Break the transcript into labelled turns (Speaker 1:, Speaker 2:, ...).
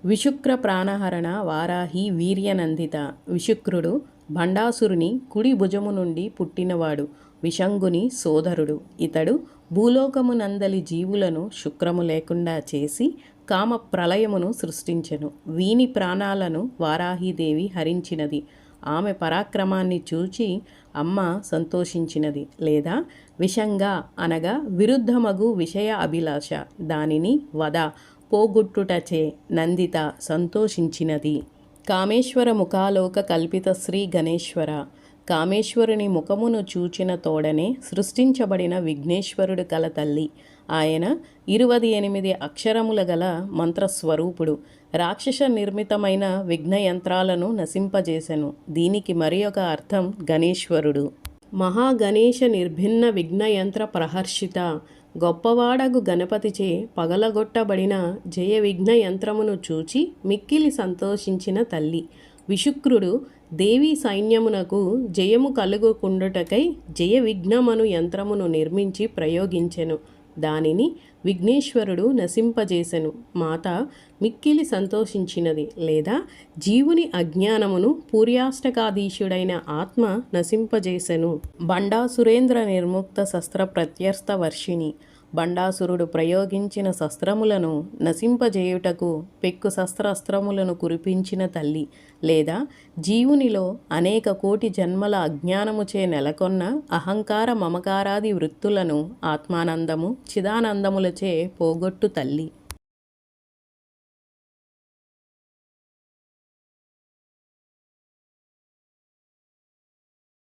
Speaker 1: విశుక్ర ప్రాణహరణ వారాహి వీర్యనందిత. విశుక్రుడు భండాసురుని కుడి భుజము నుండి పుట్టినవాడు. విషంగుని సోదరుడు. ఇతడు భూలోకమునందలి జీవులను శుక్రము లేకుండా చేసి కామ ప్రళయమును సృష్టించెను. వీని ప్రాణాలను వారాహీదేవి హరించినది. ఆమె పరాక్రమాన్ని చూచి అమ్మ సంతోషించినది. లేదా విషంగా అనగా విరుద్ధమగు విషయ అభిలాష, దానిని వద పోగొట్టుటచే నందిత సంతోషించినది. కామేశ్వర ముఖాలోక కల్పిత శ్రీ గణేశ్వర. కామేశ్వరుని ముఖమును చూచిన తోడనే సృష్టించబడిన విఘ్నేశ్వరుడు కల తల్లి. ఆయన 28 అక్షరముల గల మంత్రస్వరూపుడు. రాక్షస నిర్మితమైన విఘ్నయంత్రాలను నశింపజేసెను. దీనికి మరి ఒక అర్థం గణేశ్వరుడు. మహాగణేశ నిర్భిన్న విఘ్నయంత్ర ప్రహర్షిత. గొప్పవాడగు గణపతిచే పగలగొట్టబడిన జయ విఘ్న యంత్రమును చూచి మిక్కిలి సంతోషించిన తల్లి. విశుక్రుడు దేవీ సైన్యమునకు జయము కలుగుకుండుటకై జయ విఘ్నమను యంత్రమును నిర్మించి ప్రయోగించెను. దానిని విఘ్నేశ్వరుడు నశింపజేసెను. మాత మిక్కిలి సంతోషించినది. లేదా జీవుని అజ్ఞానమును పూర్యాష్టకాధీశుడైన ఆత్మ నశింపజేసెను. బండాసురేంద్ర నిర్ముక్త శస్త్ర ప్రత్యర్థ వర్షిణి. బండాసురుడు ప్రయోగించిన శస్త్రములను నశింపజేయుటకు పెక్కు శస్త్రాస్త్రములను కురిపించిన తల్లి. లేదా జీవునిలో అనేక కోటి జన్మల అజ్ఞానముచే నెలకొన్న అహంకార మమకారాది వృత్తులను ఆత్మానందము చిదానందములచే పోగొట్టు తల్లి.